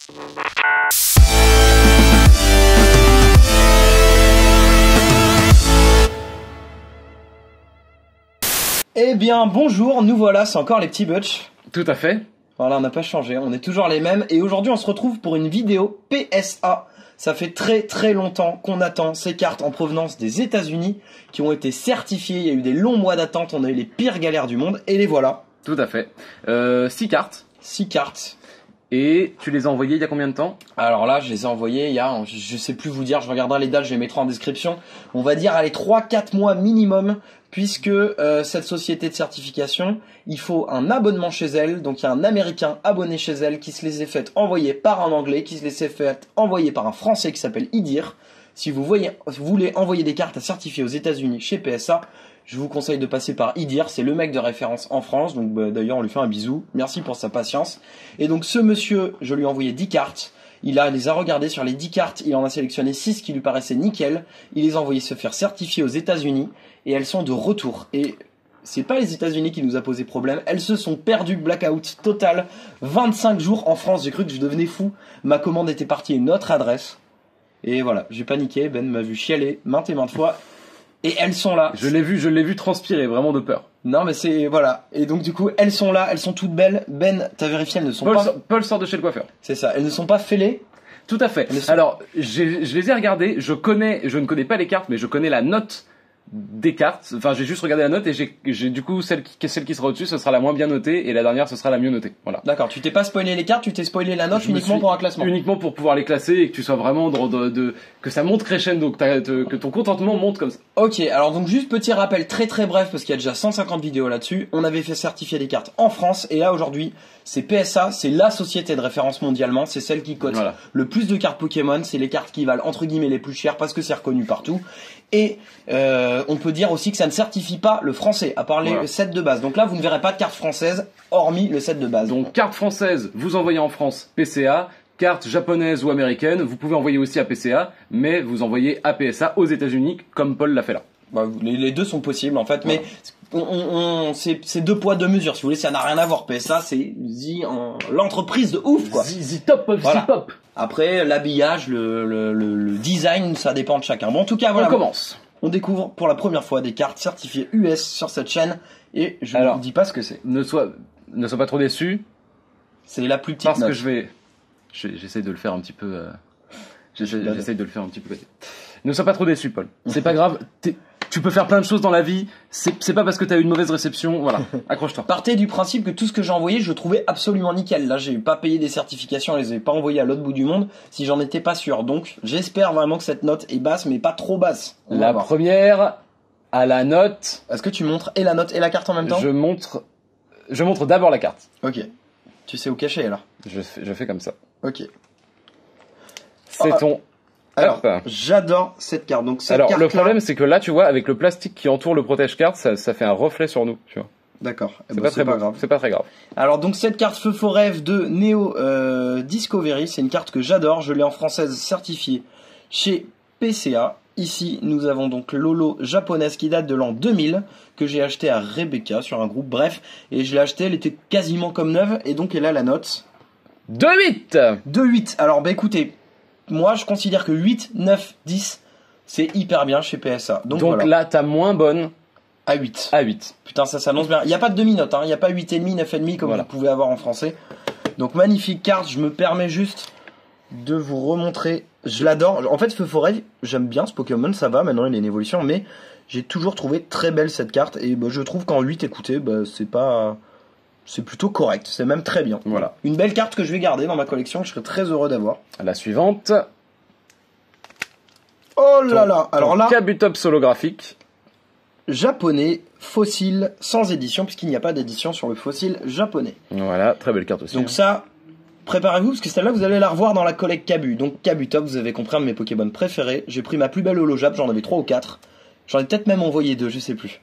Eh bien bonjour, nous voilà, c'est encore les petits Butch. Tout à fait. Voilà, on n'a pas changé, on est toujours les mêmes. Et aujourd'hui on se retrouve pour une vidéo PSA. Ça fait très longtemps qu'on attend ces cartes en provenance des États-Unis qui ont été certifiées. Il y a eu des longs mois d'attente, on a eu les pires galères du monde et les voilà. Tout à fait. 6 cartes. 6 cartes. Et tu les as envoyées il y a combien de temps? Alors là, je les ai envoyées il y a, je sais plus vous dire, je regarderai les dates, je les mettrai en description. On va dire, allez, 3-4 mois minimum, puisque cette société de certification, il faut un abonnement chez elle. Donc il y a un Américain abonné chez elle qui se les est fait envoyer par un Anglais, qui se les est fait envoyer par un Français qui s'appelle Idir. Si vous voulez envoyer des cartes à certifier aux États-Unis chez PSA, je vous conseille de passer par Idir, c'est le mec de référence en France, donc d'ailleurs on lui fait un bisou, merci pour sa patience. Et donc ce monsieur, je lui ai envoyé 10 cartes, il les a regardées, sur les 10 cartes, il en a sélectionné 6 qui lui paraissaient nickel, il les a envoyées se faire certifier aux États-Unis, et elles sont de retour. Et c'est pas les États-Unis qui nous a posé problème, elles se sont perdues, blackout total, 25 jours en France, j'ai cru que je devenais fou, ma commande était partie à une autre adresse, et voilà, j'ai paniqué, Ben m'a vu chialer maintes et maintes fois. Et elles sont là. Je l'ai vu transpirer, vraiment de peur. Non mais c'est, voilà. Et donc du coup, elles sont là, elles sont toutes belles. Ben, t'as vérifié, elles ne sont pas... Paul sort de chez le coiffeur. C'est ça, elles ne sont pas fêlées. Tout à fait. Alors, je les ai regardées, je ne connais pas les cartes, mais je connais la note des cartes. Enfin, j'ai juste regardé la note et j'ai du coup celle qui sera au-dessus, ce sera la moins bien notée et la dernière ce sera la mieux notée. Voilà. D'accord, tu t'es pas spoilé les cartes, tu t'es spoilé la note uniquement pour un classement. Uniquement pour pouvoir les classer et que tu sois vraiment que ça monte crescendo, que ton contentement monte comme ça. Ok, alors donc juste petit rappel très bref parce qu'il y a déjà 150 vidéos là-dessus. On avait fait certifier des cartes en France et là aujourd'hui c'est PSA, c'est la société de référence mondialement, c'est celle qui cote le plus de cartes Pokémon, c'est les cartes qui valent entre guillemets les plus chères parce que c'est reconnu partout. Et on peut dire aussi que ça ne certifie pas le français, à part les sets de base. Donc là, vous ne verrez pas de carte française, hormis le set de base. Donc carte française, vous envoyez en France PCA. Carte japonaise ou américaine, vous pouvez envoyer aussi à PCA, mais vous envoyez à PSA aux États-Unis, comme Paul l'a fait là. Bah, les deux sont possibles en fait, mais c'est deux poids deux mesures. Si vous voulez, ça n'a rien à voir. PSA, c'est l'entreprise de ouf quoi. The top of the pop. Après, l'habillage, le design, ça dépend de chacun. Bon, en tout cas, voilà. On commence. On découvre pour la première fois des cartes certifiées US sur cette chaîne, et je ne vous dis pas ce que c'est. Ne sois pas trop déçu. C'est la plus petite parce note. Que j'essaie de le faire un petit peu. J'essaie de le faire un petit peu. Ne sois pas trop déçu, Paul. C'est pas grave. Tu peux faire plein de choses dans la vie. C'est pas parce que t'as eu une mauvaise réception. Voilà. Accroche-toi. Partez du principe que tout ce que j'ai envoyé, je trouvais absolument nickel. Là, j'ai pas payé des certifications, je les ai pas envoyées à l'autre bout du monde si j'en étais pas sûr. Donc, j'espère vraiment que cette note est basse, mais pas trop basse. La première à la note. Est-ce que tu montres et la note et la carte en même temps? Je montre d'abord la carte. Ok. Tu sais où cacher alors? Je fais comme ça. Ok. C'est ton. Alors, j'adore cette carte. Donc, cette carte le problème, c'est que là, tu vois, avec le plastique qui entoure le protège-carte, ça fait un reflet sur nous, tu vois. D'accord. C'est pas très grave. C'est pas très grave. Alors, donc, cette carte Feu Faux Rêve de Neo Discovery, c'est une carte que j'adore. Je l'ai en française certifiée chez PCA. Ici, nous avons donc l'holo japonaise qui date de l'an 2000, que j'ai acheté à Rebecca sur un groupe. Bref, et je l'ai acheté, elle était quasiment comme neuve, et donc elle a la note 2,8. 2,8. Alors, bah écoutez, moi je considère que 8, 9, 10, c'est hyper bien chez PSA. Donc voilà. Là, t'as moins bonne à 8. À 8. Putain, ça s'annonce bien. Il n'y a pas de demi-note, hein. Il n'y a pas 8,5, 9,5 comme vous pouvez avoir en français. Donc magnifique carte, je me permets juste de vous remontrer. Je l'adore. En fait, Feu Forêt, j'aime bien ce Pokémon, ça va, maintenant il est en évolution, mais j'ai toujours trouvé très belle cette carte. Et bah, je trouve qu'en 8, écoutez, bah, c'est plutôt correct, c'est même très bien. Voilà. Une belle carte que je vais garder dans ma collection, que je serai très heureux d'avoir. La suivante. Oh là là. Alors là, Kabutops holographique. Japonais, fossile, sans édition, puisqu'il n'y a pas d'édition sur le fossile japonais. Voilà, très belle carte aussi. Donc ça, préparez-vous, parce que celle-là, vous allez la revoir dans la collecte Kabu. Donc Kabutops, vous avez compris, un de mes Pokémon préférés. J'ai pris ma plus belle holo Jap, j'en avais 3 ou 4. J'en ai peut-être même envoyé 2, je sais plus.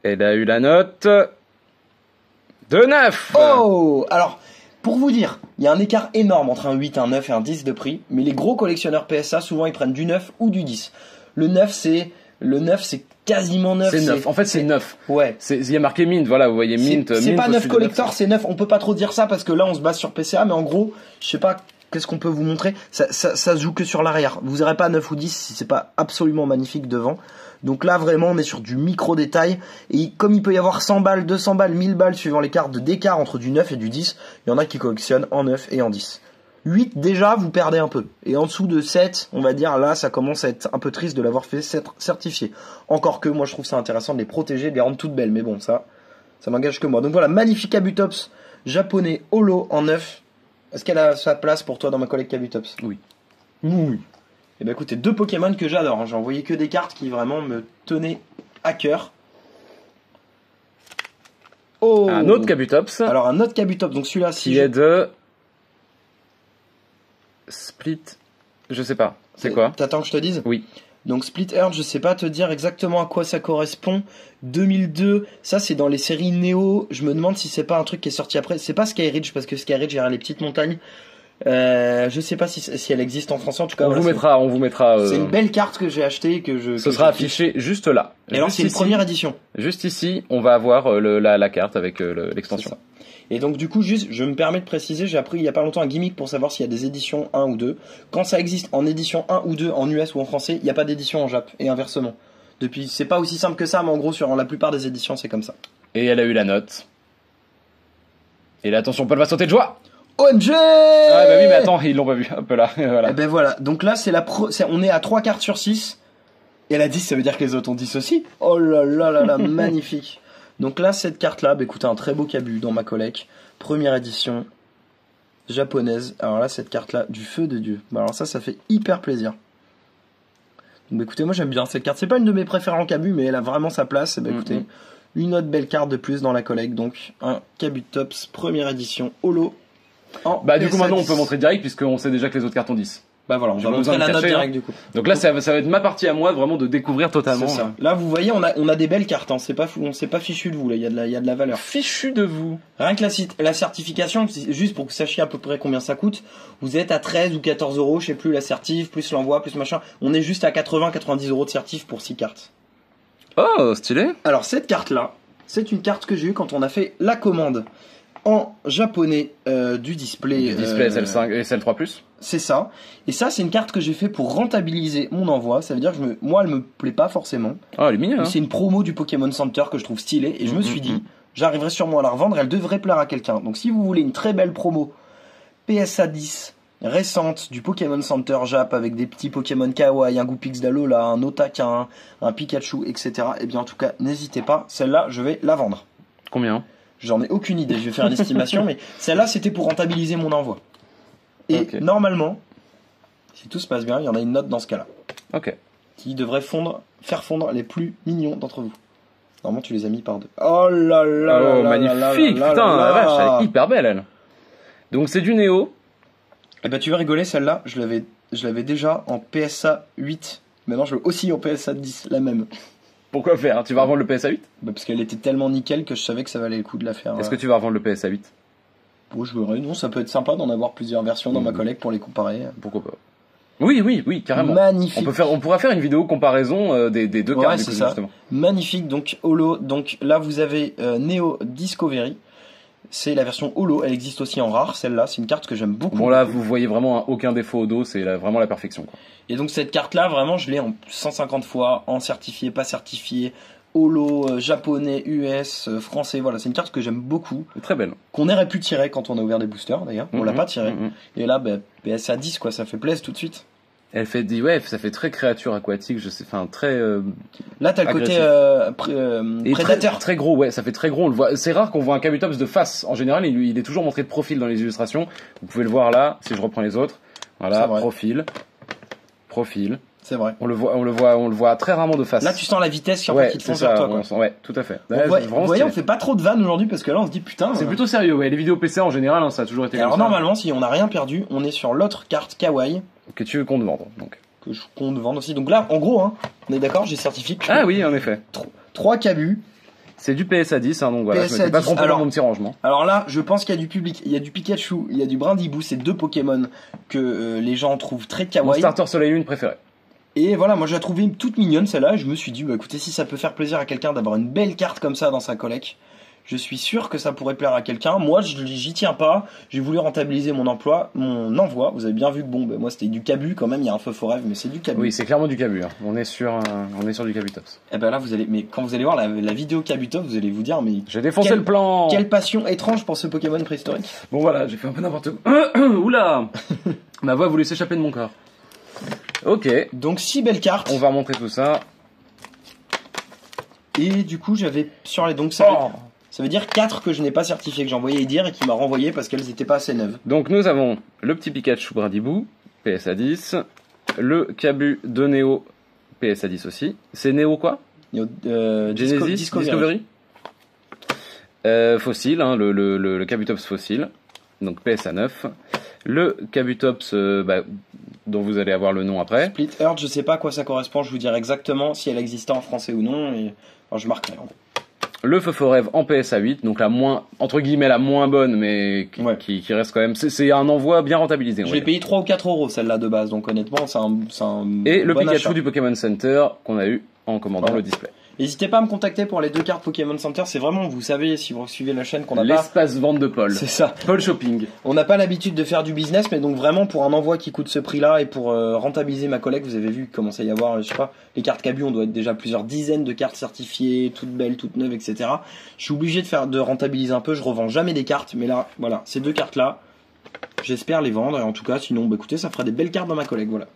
Elle a eu la note de 9. Oh. Alors, pour vous dire, il y a un écart énorme entre un 8, un 9 et un 10 de prix, mais les gros collectionneurs PSA, souvent, ils prennent du 9 ou du 10. Le 9, c'est quasiment 9. C'est 9. En fait, c'est 9. Ouais. Il y a marqué Mint, voilà, vous voyez Mint. C'est pas 9 collector, c'est 9. On peut pas trop dire ça parce que là, on se base sur PCA, mais en gros, je sais pas, qu'est-ce qu'on peut vous montrer? Ça se joue que sur l'arrière. Vous aurez pas 9 ou 10 si c'est pas absolument magnifique devant. Donc là, vraiment, on est sur du micro détail. Et comme il peut y avoir 100 balles, 200 balles, 1000 balles, suivant les cartes d'écart entre du 9 et du 10, il y en a qui collectionnent en 9 et en 10. 8, déjà, vous perdez un peu. Et en dessous de 7, on va dire, là, ça commence à être un peu triste de l'avoir fait certifié. Encore que, moi, je trouve ça intéressant de les protéger, de les rendre toutes belles. Mais bon, ça m'engage que moi. Donc voilà, magnifique Kabutops japonais holo en 9. Est-ce qu'elle a sa place pour toi dans ma collecte Kabutops? Oui. Oui. Et ben écoutez, 2 Pokémon que j'adore. Hein. J'ai envoyé que des cartes qui vraiment me tenaient à cœur. Oh. Un autre Kabutops. Alors un autre Kabutops. Donc celui-là, qui est de Split. Je sais pas. C'est quoi? T'attends que je te dise? Oui. Donc Split Earth, je sais pas te dire exactement à quoi ça correspond. 2002, ça c'est dans les séries Neo. Je me demande si c'est pas un truc qui est sorti après. C'est pas Skyridge parce que Skyridge il y a les petites montagnes. Je sais pas si elle existe en français en tout cas. On vous mettra. C'est une belle carte que j'ai achetée Ce sera affiché juste là. Et alors c'est une première édition. Juste ici, on va avoir la carte avec l'extension. Et donc du coup, juste, je me permets de préciser, j'ai appris il y a pas longtemps un gimmick pour savoir s'il y a des éditions 1 ou 2. Quand ça existe en édition 1 ou 2 en US ou en français, il n'y a pas d'édition en Jap et inversement. Depuis, c'est pas aussi simple que ça, mais en gros sur la plupart des éditions c'est comme ça. Et elle a eu la note. Et là, attention, Paul va sauter de joie. OMG! Ah bah oui, mais attends, ils l'ont pas vu. Hop là, voilà. Et ben voilà, donc là on est à 3 cartes sur 6. Et elle a 10, ça veut dire que les autres ont 10 aussi. Oh là là là là, magnifique. Donc là, cette carte-là, bah, écoutez, un très beau Kabu dans ma collecte. Première édition japonaise. Alors là, cette carte-là, du feu de Dieu. Bah, alors ça fait hyper plaisir. Donc bah, écoutez, moi j'aime bien cette carte. C'est pas une de mes préférées en Kabu, mais elle a vraiment sa place. Et bah, écoutez, une autre belle carte de plus dans la collecte. Donc un Kabutops, première édition, holo. Bah du coup maintenant on peut montrer direct puisqu'on sait déjà que les autres cartes ont 10. Bah voilà, on va montrer la note directe du coup. Donc là ça va être ma partie à moi vraiment de découvrir totalement. C'est ça. Là vous voyez on a des belles cartes, hein. On s'est pas fichu de vous là, il y a de la valeur. Fichu de vous. Rien que la certification, juste pour que vous sachiez à peu près combien ça coûte, vous êtes à 13 ou 14 euros, je sais plus, la certif, plus l'envoi, plus machin. On est juste à 80-90 euros de certif pour 6 cartes. Oh, stylé. Alors cette carte là, c'est une carte que j'ai eue quand on a fait la commande en japonais du display. Du display SL5 et SL3+. C'est ça. Et ça, c'est une carte que j'ai fait pour rentabiliser mon envoi. Ça veut dire que moi, elle me plaît pas forcément. Ah, elle est mignonne. C'est une promo du Pokémon Center que je trouve stylée. Et je me suis dit, j'arriverai sûrement à la revendre. Elle devrait plaire à quelqu'un. Donc si vous voulez une très belle promo PSA 10 récente du Pokémon Center Jap avec des petits Pokémon Kawaii, un Goupix d'Alola, un Otaka, un Pikachu, etc. Eh bien, en tout cas, n'hésitez pas. Celle-là, je vais la vendre. Combien? J'en ai aucune idée. Je vais faire une estimation. Mais celle-là, c'était pour rentabiliser mon envoi. Et normalement, si tout se passe bien, il y en a une note dans ce cas-là. Ok. Qui devrait faire fondre les plus mignons d'entre vous. Normalement, tu les as mis par deux. Oh là là là là. Magnifique, putain, la vache, elle est hyper belle, elle. Donc c'est du Néo. Eh ben, tu vas rigoler, celle-là, je l'avais déjà en PSA 8. Maintenant, je l'ai aussi en PSA 10, la même. Pourquoi faire? Tu vas revendre le PSA 8? Bah, parce qu'elle était tellement nickel que je savais que ça valait le coup de la faire. Est-ce que tu vas revendre le PSA 8? Bon, je verrai. Non, ça peut être sympa d'en avoir plusieurs versions dans ma collecte pour les comparer. Pourquoi pas? Oui, carrément. Magnifique. On pourra faire une vidéo comparaison des deux cartes, c'est ça. Justement. Magnifique. Donc, holo. Donc, là, vous avez Neo Discovery. C'est la version holo. Elle existe aussi en rare, celle-là. C'est une carte que j'aime beaucoup. Bon, là, vous voyez vraiment aucun défaut au dos. C'est vraiment la perfection, quoi. Et donc, cette carte-là, vraiment, je l'ai en 150 fois, en certifié, pas certifié. Holo, japonais, US, français, voilà, c'est une carte que j'aime beaucoup. Très belle. Qu'on aurait pu tirer quand on a ouvert des boosters d'ailleurs, on l'a pas tiré. Et là, c'est à 10 quoi, ça fait plaisir tout de suite. Elle fait ça fait très créature aquatique, je sais, enfin très. Là, t'as le côté prédateur. Très gros, ouais, ça fait très gros. On le voit. C'est rare qu'on voit un Kabutops de face. En général, il est toujours montré de profil dans les illustrations. Vous pouvez le voir là, si je reprends les autres. Voilà, profil. C'est vrai. On le voit très rarement de face. Là, tu sens la vitesse qui te fonce vers toi, quoi. Ouais, tout à fait. Vous voyez, on fait pas trop de vannes aujourd'hui parce que là, on se dit putain. C'est plutôt sérieux, ouais. Les vidéos PC en général, hein, ça a toujours été. Alors normalement, si on n'a rien perdu, on est sur l'autre carte Kawaii. Que tu veux qu'on te vende, donc. Que je compte vendre aussi. Donc là, en gros, hein, on est d'accord, j'ai certifié. Ah oui, en effet. 3 Kabus. C'est du PSA 10, hein, donc voilà. Je m'étais pas trompé dans mon petit rangement. Alors là, je pense qu'il y a du public. Il y a du Pikachu, il y a du Brindibou. C'est 2 Pokémon que les gens trouvent très kawaii. Mon starter Soleil Lune préféré. Et voilà, moi j'ai trouvé toute mignonne celle-là. Je me suis dit, bah écoutez, si ça peut faire plaisir à quelqu'un d'avoir une belle carte comme ça dans sa collecte, Je suis sûr que ça pourrait plaire à quelqu'un. Moi, j'y tiens pas. J'ai voulu rentabiliser mon envoi. Vous avez bien vu que bon, ben, moi c'était du cabu quand même. Il y a un feu forever, mais c'est du cabu. Oui, c'est clairement du cabu. Hein. On est sur du Kabutops. Et ben là, mais quand vous allez voir la vidéo Kabutops, vous allez vous dire, mais j'ai défoncé le plan. Quelle passion étrange pour ce Pokémon préhistorique. Bon voilà, j'ai fait un peu n'importe quoi. Oula. Ma voix voulait s'échapper de mon corps. Ok. Donc 6 belles cartes. On va remontrer tout ça. Et du coup, j'avais sur les donc ça veut dire 4 que je n'ai pas certifié, que j'ai envoyé dire et qui m'a renvoyé parce qu'elles n'étaient pas assez neuves. Donc nous avons le petit Pikachu Brindibou, PSA 10, le Kabu de Neo, PSA 10 aussi. C'est Neo quoi? Genesis Discovery. Fossile, hein, le Kabutops fossile, donc PSA 9. Le Kabutops dont vous allez avoir le nom après. Split Earth, je sais pas à quoi ça correspond, je vous dirai exactement si elle existait en français ou non, et alors, je marquerai en gros. Le Feu Rêve en PSA 8, donc la moins, entre guillemets la moins bonne, mais qui reste quand même, c'est un envoi bien rentabilisé. Je l'ai payé 3 ou 4 euros celle-là de base, donc honnêtement c'est un et le bon Pikachu achat. Du Pokémon Center qu'on a eu en commandant le display. N'hésitez pas à me contacter pour les 2 cartes Pokémon Center, c'est vraiment, vous savez, si vous suivez la chaîne, qu'on a pas... L'espace vente de Paul. C'est ça. Paul Shopping. On n'a pas l'habitude de faire du business, mais donc vraiment pour un envoi qui coûte ce prix-là et pour rentabiliser ma collègue, vous avez vu qu'il commence à y avoir, je sais pas, les cartes Kabu, on doit être déjà plusieurs dizaines de cartes certifiées, toutes belles, toutes neuves, etc. Je suis obligé de rentabiliser un peu, je revends jamais des cartes, mais là, voilà, ces 2 cartes-là, j'espère les vendre, et en tout cas, sinon, bah écoutez, ça fera des belles cartes dans ma collègue, voilà.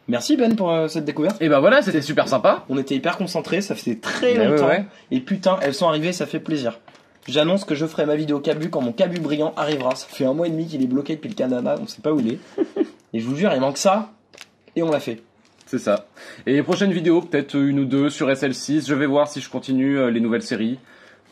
Merci Ben pour cette découverte. Et ben voilà, c'était super sympa. On était hyper concentrés, ça faisait très longtemps. Ouais. Et putain, elles sont arrivées, ça fait plaisir. J'annonce que je ferai ma vidéo Kabu quand mon Kabu brillant arrivera. Ça fait 1 mois et demi qu'il est bloqué depuis le Canada, on sait pas où il est. Et je vous jure, il manque ça, et on l'a fait. C'est ça. Et les prochaines vidéos, peut-être 1 ou 2 sur SL6. Je vais voir si je continue les nouvelles séries.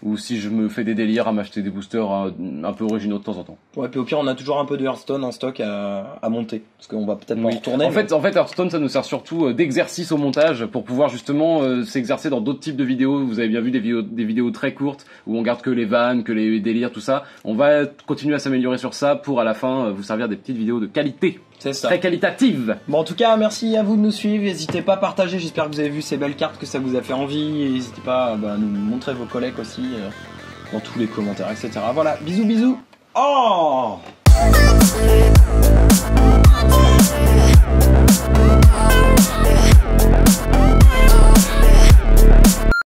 Ou si je me fais des délires à m'acheter des boosters un peu originaux de temps en temps. Ouais, puis au pire, on a toujours un peu de Hearthstone en stock à monter. Parce qu'on va peut-être pas retourner. En fait, Hearthstone, ça nous sert surtout d'exercice au montage pour pouvoir justement s'exercer dans d'autres types de vidéos. Vous avez bien vu des vidéos très courtes où on garde que les vannes, que les délires, tout ça. On va continuer à s'améliorer sur ça pour à la fin vous servir des petites vidéos de qualité. C'est ça. Très qualitatives. Bon, en tout cas, merci à vous de nous suivre. N'hésitez pas à partager. J'espère que vous avez vu ces belles cartes, que ça vous a fait envie. Et n'hésitez pas à nous montrer vos collègues aussi dans tous les commentaires, etc. Voilà, bisous, bisous. Oh!